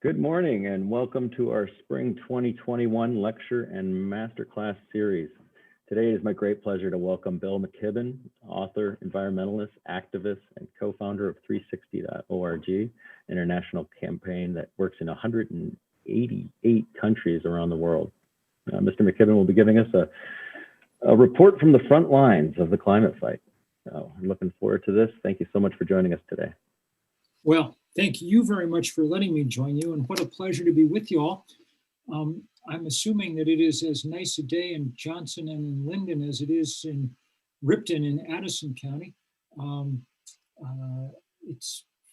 Good morning and welcome to our Spring 2021 Lecture and Masterclass Series. Today it is my great pleasure to welcome Bill McKibben, author, environmentalist, activist, and co-founder of 360.org, international campaign that works in 188 countries around the world. Mr. McKibben will be giving us a report from the front lines of the climate fight. I'm looking forward to this. Thank you so much for joining us today. Well, thank you very much for letting me join you, and what a pleasure to be with you all. I'm assuming that it is as nice a day in Johnson and in Linden as it is in Ripton in Addison County. It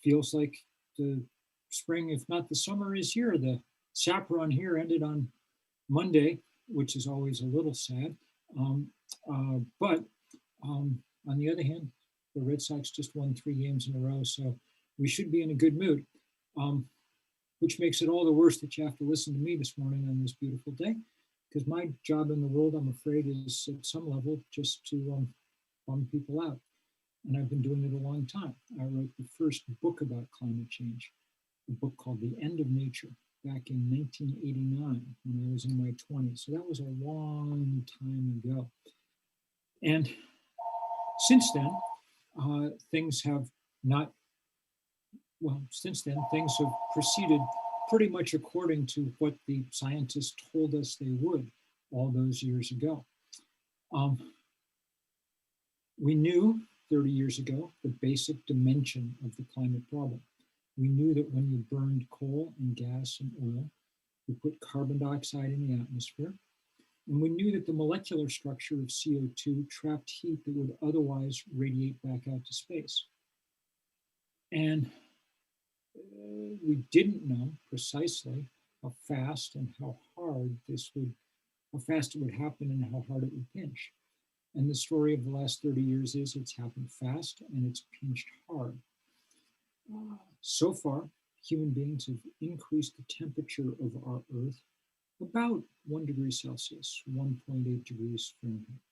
feels like the spring, if not the summer, is here. The sap run here ended on Monday, which is always a little sad. But on the other hand, the Red Sox just won 3 games in a row, so we should be in a good mood, which makes it all the worse that you have to listen to me this morning on this beautiful day, because my job in the world, I'm afraid, is at some level just to bum people out. And I've been doing it a long time. I wrote the first book about climate change, a book called The End of Nature, back in 1989 when I was in my 20s. So that was a long time ago. And since then, things have proceeded pretty much according to what the scientists told us they would all those years ago. We knew 30 years ago the basic dimension of the climate problem. We knew that when you burned coal and gas and oil, you put carbon dioxide in the atmosphere. And we knew that the molecular structure of CO2 trapped heat that would otherwise radiate back out to space. And we didn't know precisely how fast and how fast it would happen and how hard it would pinch. And the story of the last 30 years is it's happened fast and it's pinched hard. So far, human beings have increased the temperature of our Earth about 1 degree Celsius, 1.8 degrees Fahrenheit.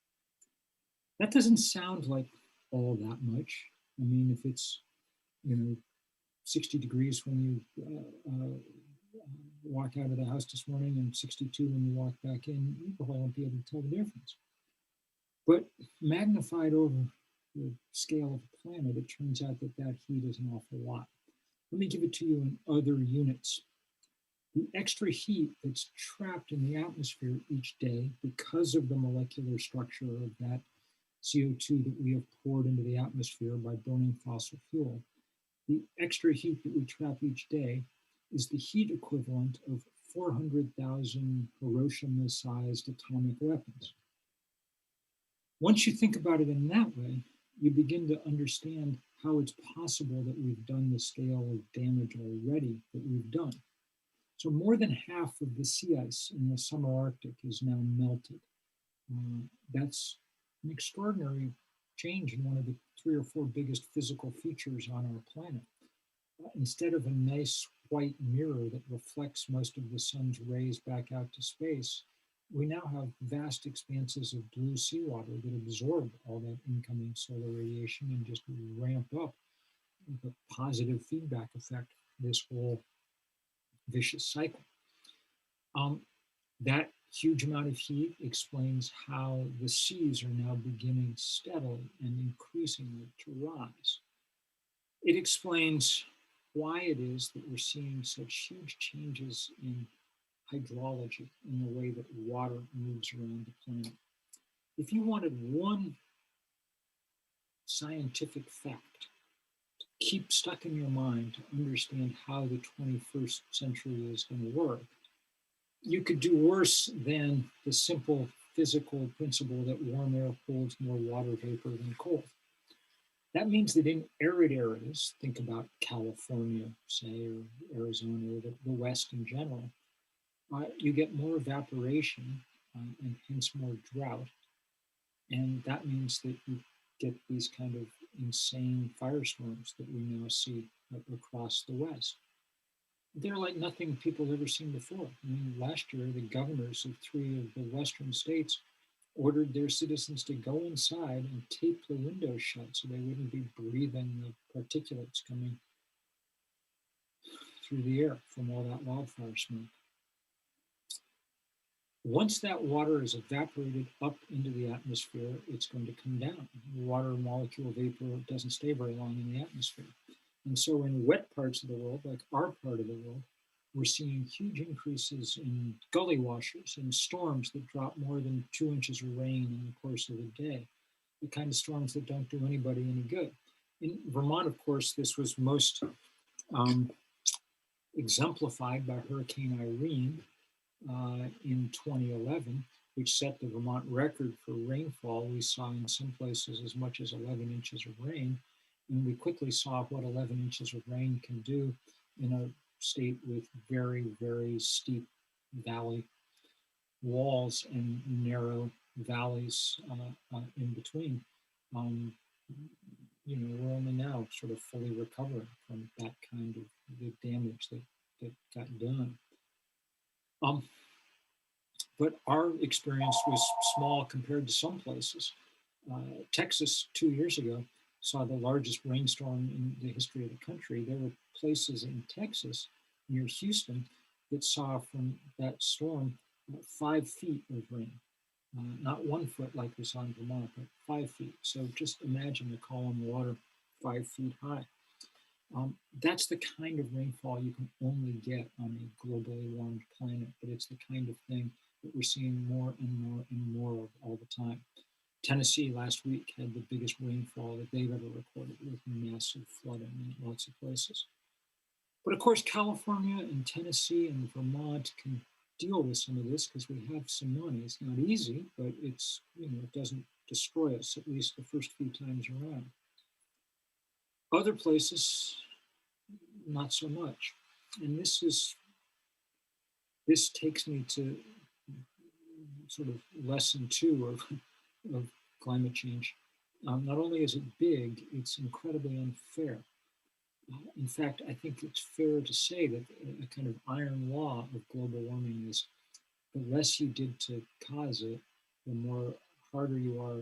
That doesn't sound like all that much. I mean, if it's, 60 degrees when you walk out of the house this morning and 62 when you walk back in, you probably won't be able to tell the difference. But magnified over the scale of the planet, it turns out that heat is an awful lot. Let me give it to you in other units. The extra heat that's trapped in the atmosphere each day because of the molecular structure of that CO2 that we have poured into the atmosphere by burning fossil fuel, the extra heat that we trap each day is the heat equivalent of 400,000 Hiroshima-sized atomic weapons. Once you think about it in that way, you begin to understand how it's possible that we've done the scale of damage already that we've done. So more than half of the sea ice in the summer Arctic is now melted. That's an extraordinary change in one of the 3 or 4 biggest physical features on our planet. Instead of a nice white mirror that reflects most of the sun's rays back out to space, we now have vast expanses of blue seawater that absorb all that incoming solar radiation and just ramp up the positive feedback effect, this whole vicious cycle. That huge amount of heat explains how the seas are now beginning steadily and increasingly to rise. It explains why it is that we're seeing such huge changes in hydrology, in the way that water moves around the planet. If you wanted one scientific fact to keep stuck in your mind to understand how the 21st century is going to work, you could do worse than the simple physical principle that warm air holds more water vapor than cold. That means that in arid areas, think about California, say, or Arizona, or the West in general, you get more evaporation and hence more drought. And that means that you get these kind of insane firestorms that we now see across the West. They're like nothing people have ever seen before. I mean, last year, the governors of 3 of the Western states ordered their citizens to go inside and tape the windows shut so they wouldn't be breathing the particulates coming through the air from all that wildfire smoke. Once that water is evaporated up into the atmosphere, it's going to come down. Water molecule vapor doesn't stay very long in the atmosphere. And so in wet parts of the world, like our part of the world, we're seeing huge increases in gully washers and storms that drop more than 2 inches of rain in the course of a day, the kind of storms that don't do anybody any good. In Vermont, of course, this was most exemplified by Hurricane Irene in 2011, which set the Vermont record for rainfall. We saw in some places as much as 11 inches of rain, and we quickly saw what 11 inches of rain can do in a state with very, very steep valley walls and narrow valleys in between. We're only now sort of fully recovering from that kind of the damage that got done. But our experience was small compared to some places. Texas 2 years ago saw the largest rainstorm in the history of the country. There were places in Texas near Houston that saw from that storm 5 feet of rain. Not 1 foot like we saw in Vermont, but 5 feet. So just imagine a column of water 5 feet high. That's the kind of rainfall you can only get on a globally warmed planet, but it's the kind of thing that we're seeing more and more and more of all the time. Tennessee last week had the biggest rainfall that they've ever recorded, with massive flooding in lots of places. But of course, California and Tennessee and Vermont can deal with some of this because we have some money. It's not easy, but it's, it doesn't destroy us, at least the first few times around. Other places, not so much. And this takes me to sort of lesson 2 of climate change. Not only is it big, it's incredibly unfair. In fact, I think it's fair to say that a kind of iron law of global warming is the less you did to cause it, the more harder you are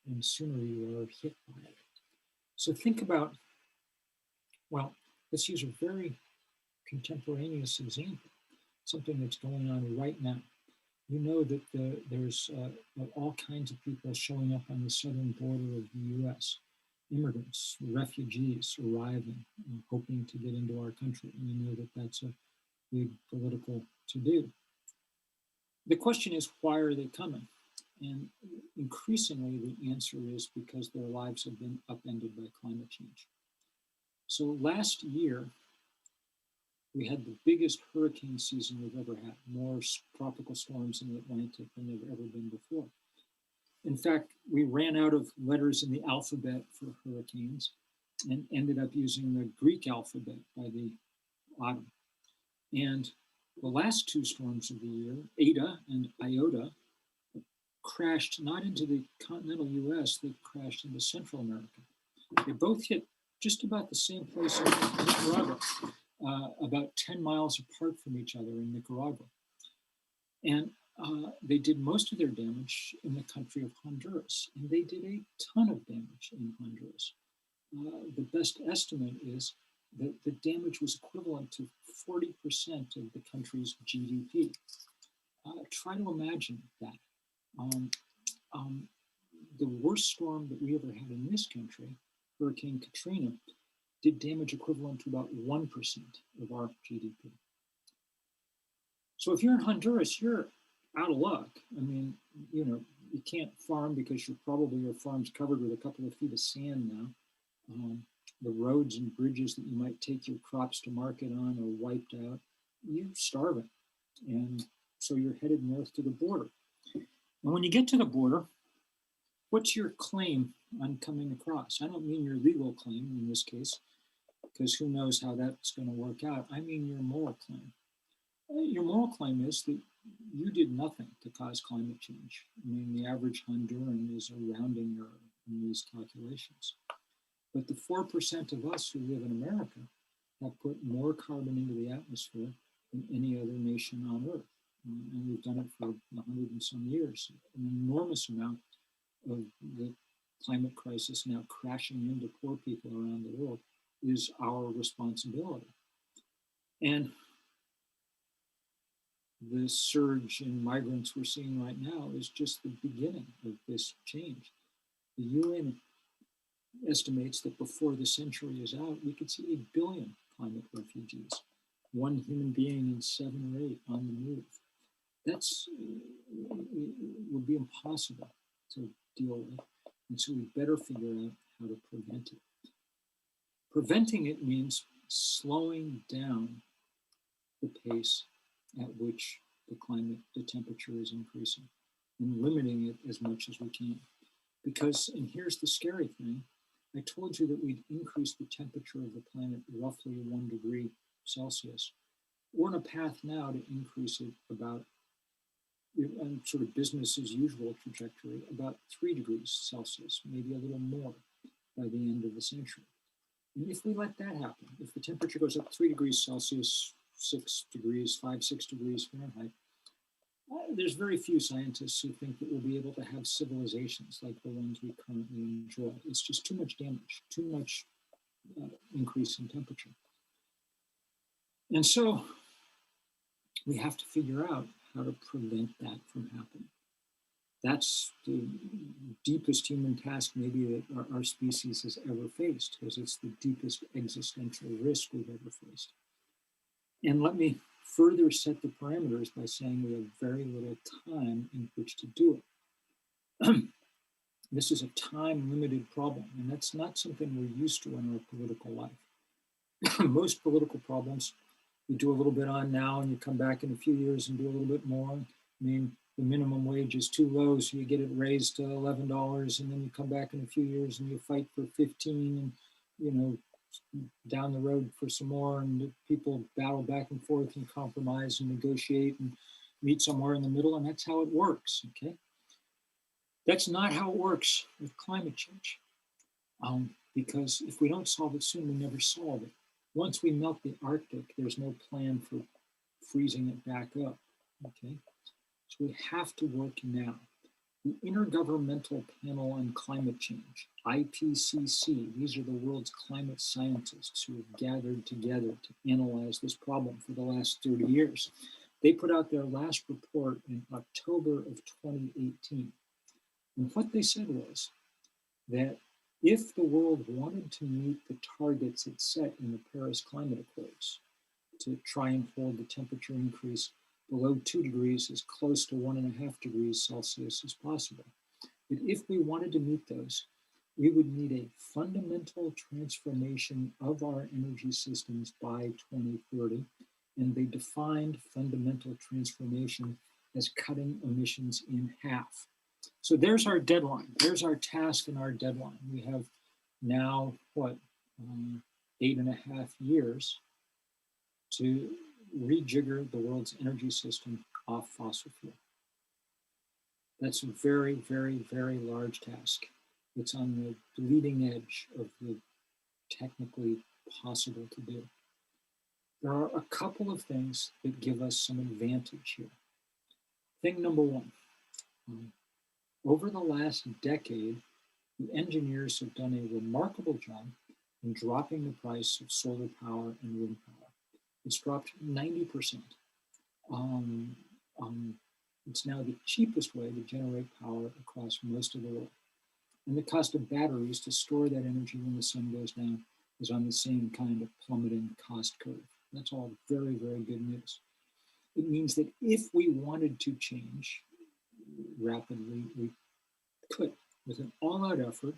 and sooner you are hit by it. So think about, well, let's use a very contemporaneous example, something that's going on right now. You know that there's all kinds of people showing up on the southern border of the US, immigrants, refugees arriving, hoping to get into our country. And you know that that's a big political to-do. The question is, why are they coming? And increasingly, the answer is because their lives have been upended by climate change. So last year, we had the biggest hurricane season we've ever had, more tropical storms in the Atlantic than there have ever been before. In fact, we ran out of letters in the alphabet for hurricanes and ended up using the Greek alphabet by the autumn. And the last 2 storms of the year, Eta and Iota, crashed not into the continental US, they crashed into Central America. They both hit just about the same place in Nicaragua, about 10 miles apart from each other in Nicaragua. And they did most of their damage in the country of Honduras, and they did a ton of damage in Honduras. The best estimate is that the damage was equivalent to 40% of the country's GDP. Try to imagine that. The worst storm that we ever had in this country, Hurricane Katrina, did damage equivalent to about 1% of our GDP. So if you're in Honduras, you're out of luck. I mean, you can't farm because your farm's covered with a couple of feet of sand now. The roads and bridges that you might take your crops to market on are wiped out. You're starving. And so you're headed north to the border. And when you get to the border, what's your claim on coming across? I don't mean your legal claim in this case, because who knows how that's going to work out. I mean your moral claim. Your moral claim is that you did nothing to cause climate change. I mean, the average Honduran is a rounding error in these calculations. But the 4% of us who live in America have put more carbon into the atmosphere than any other nation on Earth. And we've done it for 100 and some years. An enormous amount of the climate crisis now crashing into poor people around the world is our responsibility. And the surge in migrants we're seeing right now is just the beginning of this change. The UN estimates that before the century is out, we could see 8 billion climate refugees, one human being in 7 or 8 on the move. That's would be impossible to deal with. And so we better figure out how to prevent it. Preventing it means slowing down the pace at which the temperature is increasing, and limiting it as much as we can. Because, and here's the scary thing, I told you that we'd increase the temperature of the planet roughly 1 degree Celsius. We're on a path now to increase it about, on sort of business as usual trajectory, about 3 degrees Celsius, maybe a little more by the end of the century. And if we let that happen, if the temperature goes up 3 degrees Celsius, 6 degrees, 5, 6 degrees Fahrenheit, there's very few scientists who think that we'll be able to have civilizations like the ones we currently enjoy. It's just too much damage, too much increase in temperature. And so we have to figure out how to prevent that from happening. That's the deepest human task maybe that our species has ever faced, because it's the deepest existential risk we've ever faced. And let me further set the parameters by saying we have very little time in which to do it. This is a time-limited problem, and that's not something we're used to in our political life. Most political problems, you do a little bit on now, and you come back in a few years and do a little bit more. I mean, the minimum wage is too low, so you get it raised to $11, and then you come back in a few years and you fight for 15, and down the road for some more, and people battle back and forth and compromise and negotiate and meet somewhere in the middle, and that's how it works, okay? That's not how it works with climate change, because if we don't solve it soon, we never solve it. Once we melt the Arctic, there's no plan for freezing it back up, okay? So we have to work now. The Intergovernmental Panel on Climate Change, IPCC, these are the world's climate scientists who have gathered together to analyze this problem for the last 30 years. They put out their last report in October of 2018. And what they said was that if the world wanted to meet the targets it set in the Paris Climate Accords to try and hold the temperature increase below 2 degrees, as close to 1.5 degrees Celsius as possible. But if we wanted to meet those, we would need a fundamental transformation of our energy systems by 2030. And they defined fundamental transformation as cutting emissions in half. So there's our deadline. There's our task and our deadline. We have now, 8.5 years to rejigger the world's energy system off fossil fuel. That's a very, very, very large task. It's on the bleeding edge of the technically possible to do. There are a couple of things that give us some advantage here. Thing number one, over the last decade, the engineers have done a remarkable job in dropping the price of solar power and wind power. It's dropped 90%. It's now the cheapest way to generate power across most of the world. And the cost of batteries to store that energy when the sun goes down is on the same kind of plummeting cost curve. That's all very, very good news. It means that if we wanted to change rapidly, we could, with an all-out effort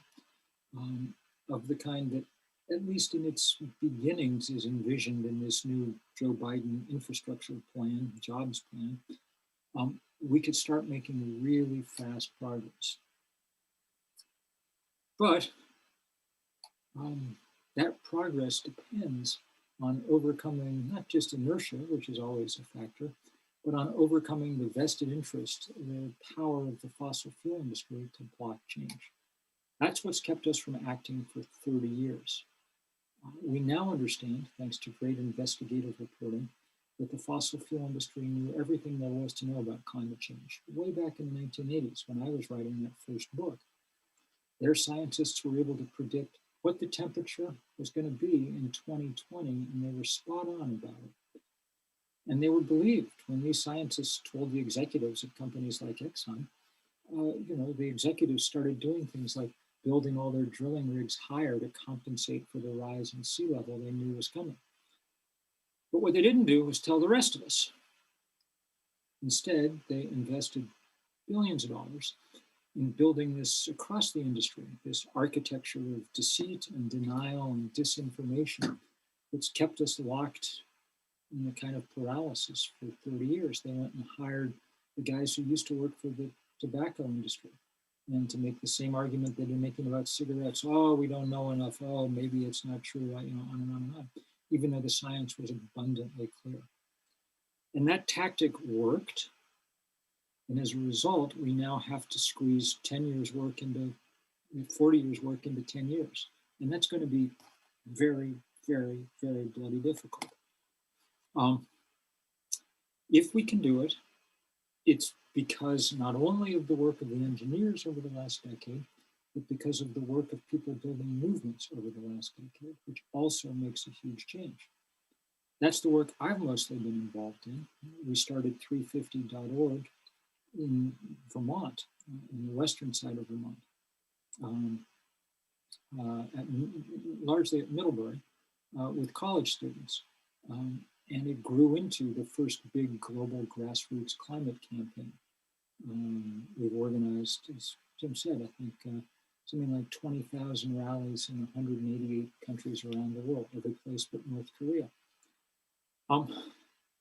of the kind that, at least in its beginnings, is envisioned in this new Joe Biden infrastructure plan, jobs plan, we could start making really fast progress. But that progress depends on overcoming not just inertia, which is always a factor, but on overcoming the vested interest, the power of the fossil fuel industry to block change. That's what's kept us from acting for 30 years. We now understand, thanks to great investigative reporting, that the fossil fuel industry knew everything there was to know about climate change. Way back in the 1980s, when I was writing that first book, their scientists were able to predict what the temperature was going to be in 2020, and they were spot on about it. And they were believed when these scientists told the executives at companies like Exxon. The executives started doing things like building all their drilling rigs higher to compensate for the rise in sea level they knew was coming. But what they didn't do was tell the rest of us. Instead, they invested billions of dollars in building this across the industry, this architecture of deceit and denial and disinformation that's kept us locked in a kind of paralysis for 30 years. They went and hired the guys who used to work for the tobacco industry and to make the same argument they've been making about cigarettes. Oh, we don't know enough. Oh, maybe it's not true, on and on and on, even though the science was abundantly clear. And that tactic worked. And as a result, we now have to squeeze 10 years work into 40 years work into 10 years. And that's going to be very, very, very bloody difficult. If we can do it, it's because not only of the work of the engineers over the last decade, but because of the work of people building movements over the last decade, which also makes a huge change. That's the work I've mostly been involved in. We started 350.org in Vermont, in the western side of Vermont, largely at Middlebury, with college students. And it grew into the first big global grassroots climate campaign. We've organized, as Tim said, I think something like 20,000 rallies in 188 countries around the world, every place but North Korea.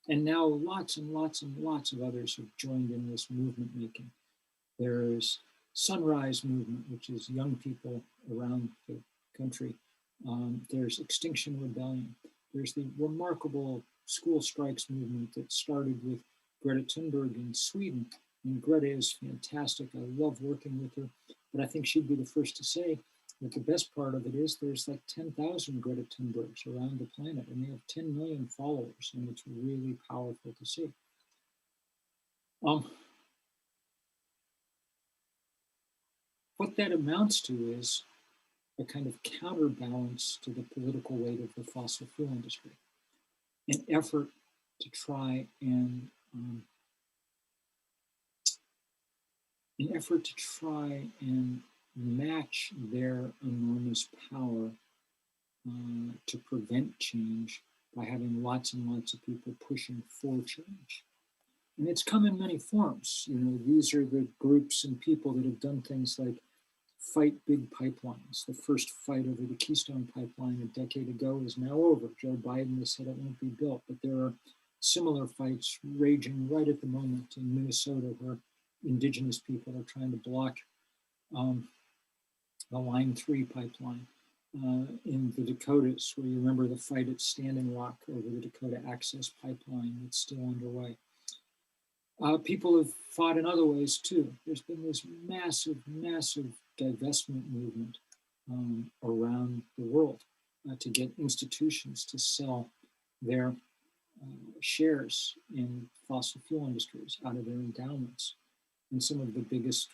And now lots and lots and lots of others have joined in this movement making. There's Sunrise Movement, which is young people around the country. There's Extinction Rebellion. There's the remarkable school strikes movement that started with Greta Thunberg in Sweden. And Greta is fantastic. I love working with her. But I think she'd be the first to say that the best part of it is there's like 10,000 Greta Thunbergs around the planet, and they have 10 million followers, and it's really powerful to see. What that amounts to is a kind of counterbalance to the political weight of the fossil fuel industry, an effort to try and match their enormous power to prevent change by having lots and lots of people pushing for change. And it's come in many forms. These are the groups and people that have done things like fight big pipelines. The first fight over the Keystone pipeline a decade ago is now over. Joe Biden has said it won't be built, but there are similar fights raging right at the moment in Minnesota, where indigenous people are trying to block the Line 3 pipeline. In the Dakotas, where you remember the fight at Standing Rock over the Dakota Access Pipeline that's still underway. People have fought in other ways too. There's been this massive, massive divestment movement around the world to get institutions to sell their shares in fossil fuel industries out of their endowments. And some of the biggest,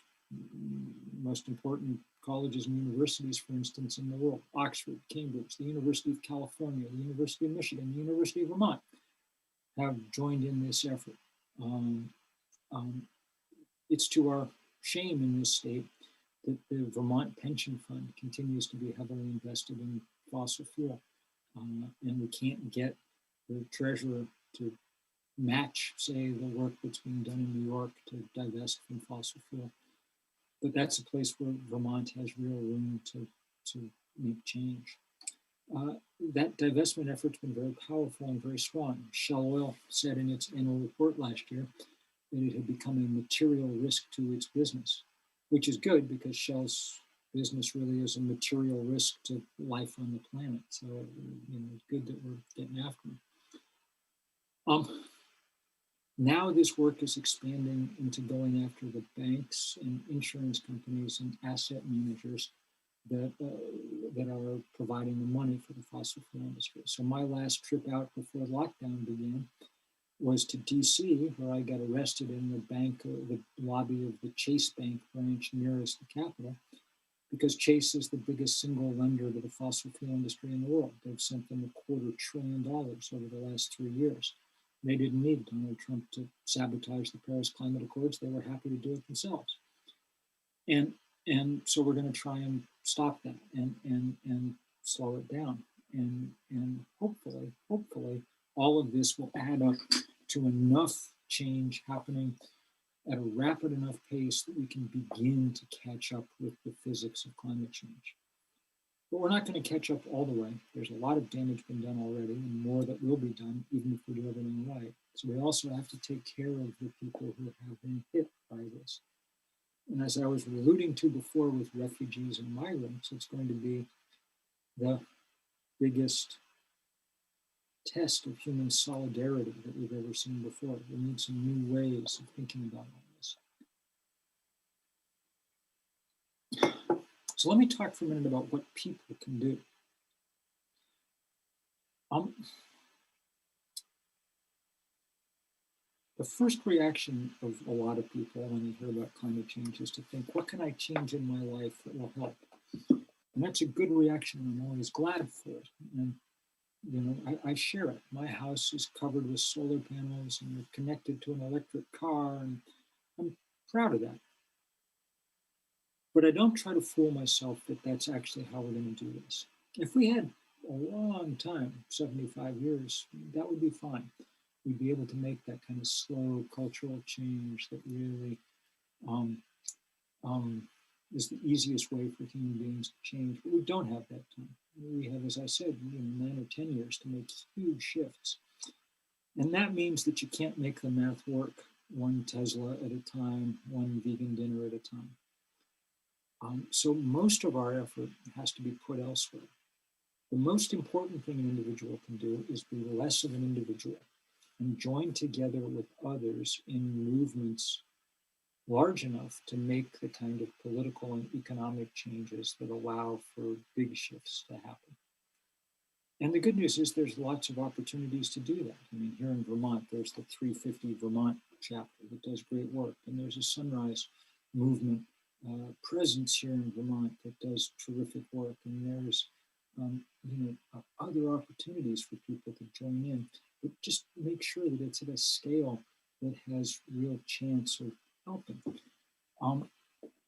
most important colleges and universities, for instance, in the world, Oxford, Cambridge, the University of California, the University of Michigan, the University of Vermont, have joined in this effort. It's to our shame in this state that the Vermont Pension Fund continues to be heavily invested in fossil fuel. And we can't get the treasurer to match, say, the work that's being done in New York to divest from fossil fuel. But that's a place where Vermont has real room to make change. That divestment effort's been very powerful and very strong. Shell Oil said in its annual report last year that it had become a material risk to its business, which is good because Shell's business really is a material risk to life on the planet. So, it's good that we're getting after them. Now this work is expanding into going after the banks and insurance companies and asset managers that are providing the money for the fossil fuel industry. So my last trip out before lockdown began was to DC, where I got arrested in the lobby of the Chase Bank branch nearest the Capitol, because Chase is the biggest single lender to the fossil fuel industry in the world. They've sent them $250 billion over the last 3 years. They didn't need Donald Trump to sabotage the Paris Climate Accords. They were happy to do it themselves. And so we're going to try and stop that and slow it down. And hopefully, all of this will add up to enough change happening at a rapid enough pace that we can begin to catch up with the physics of climate change. But we're not going to catch up all the way. There's a lot of damage been done already and more that will be done, even if we do everything right. So we also have to take care of the people who have been hit by this. And as I was alluding to before with refugees and migrants, it's going to be the biggest test of human solidarity that we've ever seen before. We need some new ways of thinking about all this. So let me talk for a minute about what people can do. The first reaction of a lot of people when they hear about climate change is to think, what can I change in my life that will help? And that's a good reaction. I'm always glad for it. And you know, I share it. My house is covered with solar panels and we're connected to an electric car, and I'm proud of that. But I don't try to fool myself that that's actually how we're going to do this. If we had a long time, 75 years, that would be fine. We'd be able to make that kind of slow cultural change that really is the easiest way for human beings to change. But we don't have that time. We have, as I said, 9 or 10 years to make huge shifts. And that means that you can't make the math work one Tesla at a time, one vegan dinner at a time. So most of our effort has to be put elsewhere. The most important thing an individual can do is be less of an individual and join together with others in movements large enough to make the kind of political and economic changes that allow for big shifts to happen. And the good news is there's lots of opportunities to do that. I mean, here in Vermont, there's the 350 Vermont chapter that does great work. And there's a Sunrise movement presence here in Vermont that does terrific work. And there's other opportunities for people to join in, but just make sure that it's at a scale that has real chance of helping.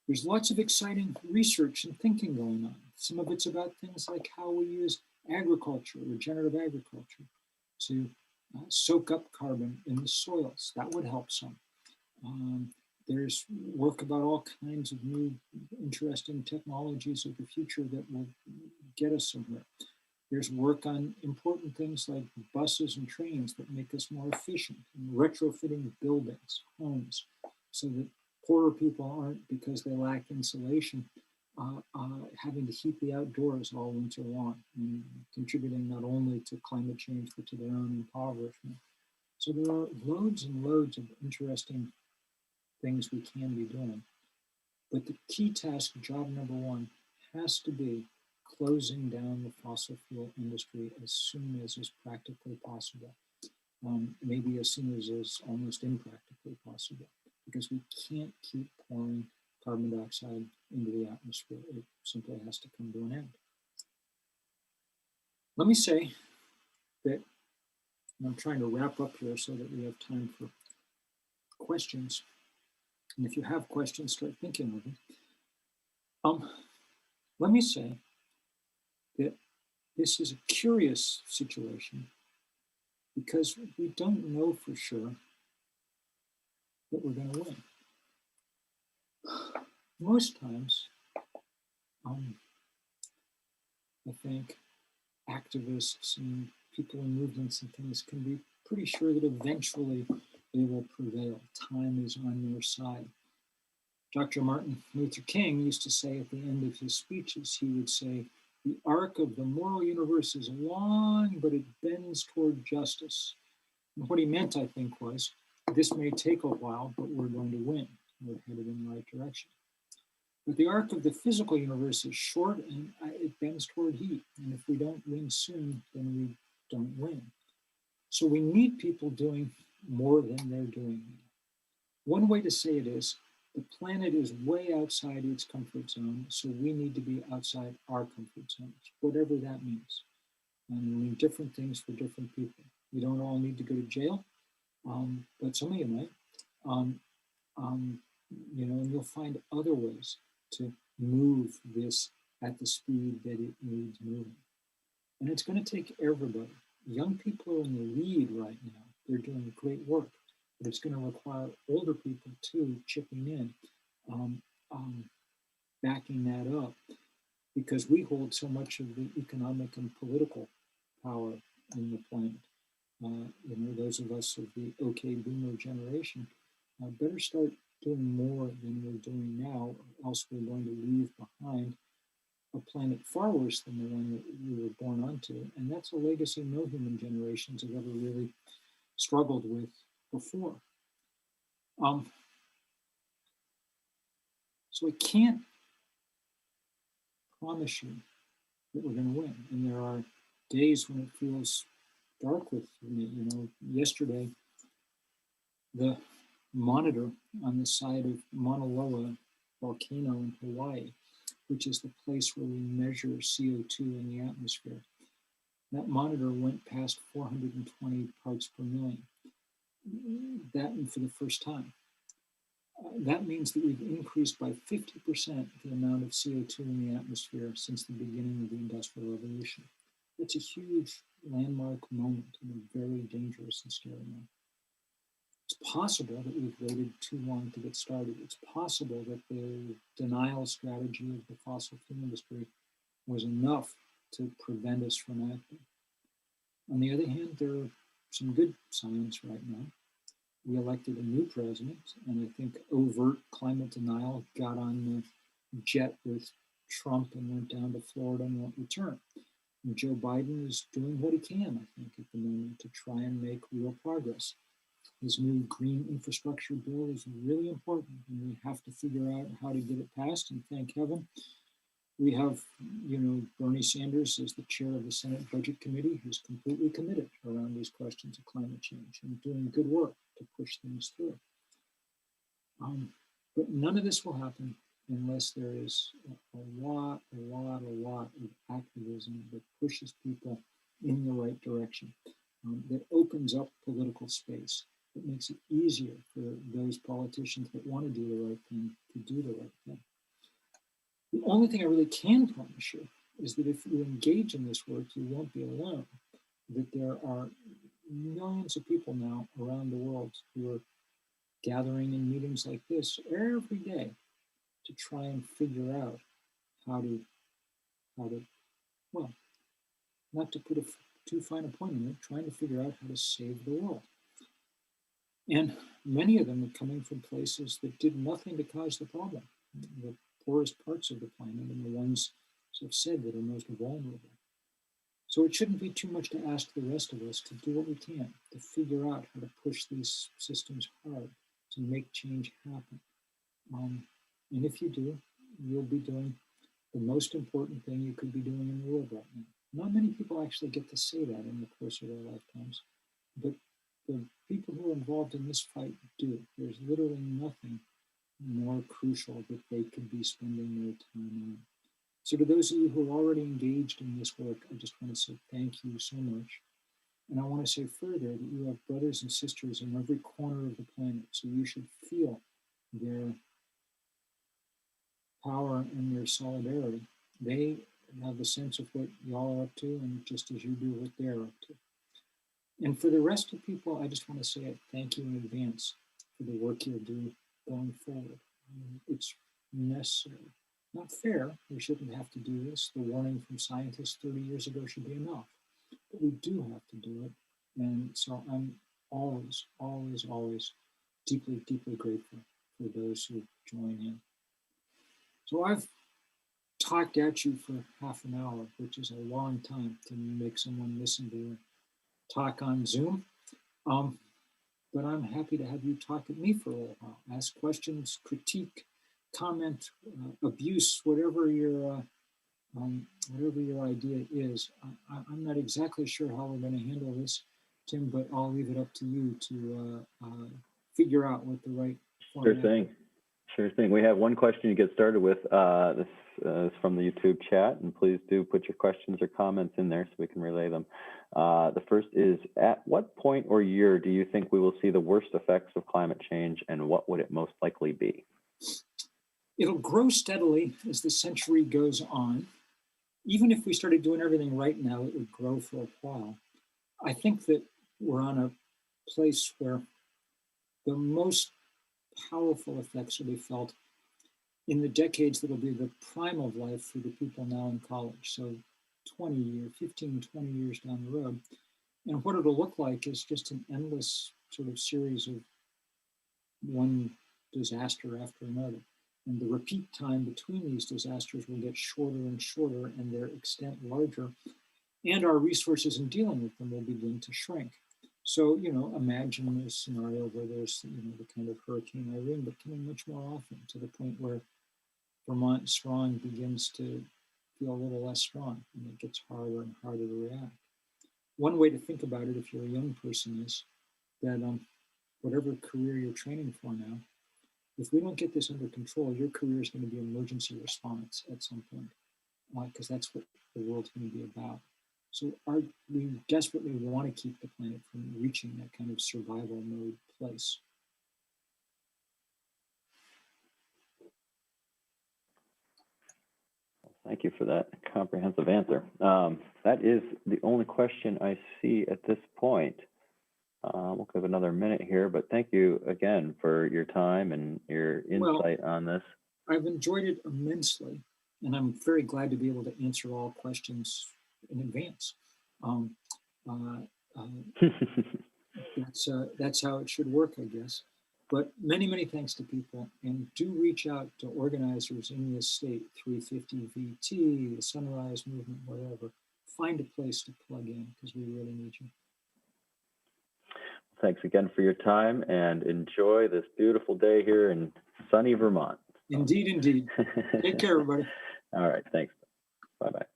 There's lots of exciting research and thinking going on. Some of it's about things like how we use agriculture, regenerative agriculture, to soak up carbon in the soils. That would help some. There's work about all kinds of new interesting technologies of the future that will get us somewhere. There's work on important things like buses and trains that make us more efficient, and retrofitting buildings, homes, so that poorer people aren't, because they lack insulation, having to heat the outdoors all winter long, and contributing not only to climate change, but to their own impoverishment. So there are loads and loads of interesting things we can be doing. But the key task, job number one, has to be closing down the fossil fuel industry as soon as is practically possible. Maybe as soon as is almost impractically possible, because we can't keep pouring carbon dioxide into the atmosphere. It simply has to come to an end. Let me say that, and I'm trying to wrap up here so that we have time for questions. And if you have questions, start thinking of them. Let me say that this is a curious situation because we don't know for sure that we're going to win. Most times, I think activists and people in movements and things can be pretty sure that eventually they will prevail. Time is on their side. Dr. Martin Luther King used to say at the end of his speeches, he would say, "The arc of the moral universe is long, but it bends toward justice." And what he meant, I think, was, this may take a while, but we're going to win. We're headed in the right direction. But the arc of the physical universe is short and it bends toward heat. And if we don't win soon, then we don't win. So we need people doing more than they're doing now. One way to say it is, the planet is way outside its comfort zone, so we need to be outside our comfort zones, whatever that means. And we mean different things for different people. We don't all need to go to jail, but some of you might. Um, um, and you'll find other ways to move this at the speed that it needs moving. And it's going to take everybody. Young people are in the lead right now. They're doing great work, but it's going to require older people too chipping in, um, um, backing that up, because we hold so much of the economic and political power in the planet. Those of us of the OK Boomer generation better start doing more than we're doing now, or else we're going to leave behind a planet far worse than the one that we were born onto. And that's a legacy no human generations have ever really struggled with before. Um, so I can't promise you that we're going to win. And there are days when it feels dark with me. Yesterday, the monitor on the side of Mauna Loa volcano in Hawaii, which is the place where we measure CO2 in the atmosphere, that monitor went past 420 parts per million. That for the first time. That means that we've increased by 50% the amount of CO2 in the atmosphere since the beginning of the Industrial Revolution. It's a huge landmark moment and a very dangerous and scary one. It's possible that we've waited too long to get started. It's possible that the denial strategy of the fossil fuel industry was enough to prevent us from acting. On the other hand, there are some good signs right now. We elected a new president, and I think overt climate denial got on the jet with Trump and went down to Florida and won't return. And Joe Biden is doing what he can, I think, at the moment to try and make real progress. His new green infrastructure bill is really important, and we have to figure out how to get it passed, and thank heaven. We have, Bernie Sanders as the chair of the Senate Budget Committee, who's completely committed around these questions of climate change and doing good work to push things through. But none of this will happen unless there is a lot of activism that pushes people in the right direction, that opens up political space, that makes it easier for those politicians that want to do the right thing to do the right thing. The only thing I really can promise you is that if you engage in this work, you won't be alone, that there are millions of people now around the world who are gathering in meetings like this every day to try and figure out how to well, not to put a too fine a point on it, trying to figure out how to save the world. And many of them are coming from places that did nothing to cause the problem, the poorest parts of the planet and the ones, as I've said, that are most vulnerable. So it shouldn't be too much to ask the rest of us to do what we can to figure out how to push these systems hard, to make change happen. And if you do, you'll be doing the most important thing you could be doing in the world right now. Not many people actually get to say that in the course of their lifetimes, but the people who are involved in this fight do. There's literally nothing more crucial that they could be spending their time on. So to those of you who are already engaged in this work, I just want to say thank you so much. And I want to say further that you have brothers and sisters in every corner of the planet, so you should feel their power and their solidarity. They have a sense of what y'all are up to, and just as you do what they're up to. And for the rest of people, I just want to say thank you in advance for the work you'll do going forward. It's necessary. Not fair, we shouldn't have to do this. The warning from scientists 30 years ago should be enough. But we do have to do it. And so I'm always deeply, deeply grateful for those who join in. So I've talked at you for half an hour, which is a long time to make someone listen to a talk on Zoom. But I'm happy to have you talk at me for a little while. Ask questions, critique, comment, abuse, whatever your idea is. I'm not exactly sure how we're going to handle this, Tim, but I'll leave it up to you to figure out what the right format. Sure thing. Sure thing. We have one question to get started with. This is from the YouTube chat, and please do put your questions or comments in there so we can relay them. The first is, at what point or year do you think we will see the worst effects of climate change, and what would it most likely be? It'll grow steadily as the century goes on. Even if we started doing everything right now, it would grow for a while. I think that we're on a place where the most powerful effects will be felt in the decades that'll be the prime of life for the people now in college. So 20 years, 15, 20 years down the road. And what it'll look like is just an endless sort of series of one disaster after another. And the repeat time between these disasters will get shorter and shorter and their extent larger. And our resources in dealing with them will begin to shrink. So, imagine a scenario where there's, the kind of Hurricane Irene, but coming much more often, to the point where Vermont strong begins to feel a little less strong, and it gets harder and harder to react. One way to think about it, if you're a young person, is that whatever career you're training for now, if we don't get this under control, your career is going to be emergency response at some point, because that's what the world's going to be about. So we desperately want to keep the planet from reaching that kind of survival mode place. Thank you for that comprehensive answer. That is the only question I see at this point. We'll give another minute here, but thank you again for your time and your insight on this. I've enjoyed it immensely, and I'm very glad to be able to answer all questions in advance. That's how it should work, I guess. But many, many thanks to people, and do reach out to organizers in this state, 350 VT, the Sunrise Movement, whatever. Find a place to plug in, because we really need you. Thanks again for your time, and enjoy this beautiful day here in sunny Vermont. Indeed, indeed. Take care, everybody. All right, thanks. Bye-bye.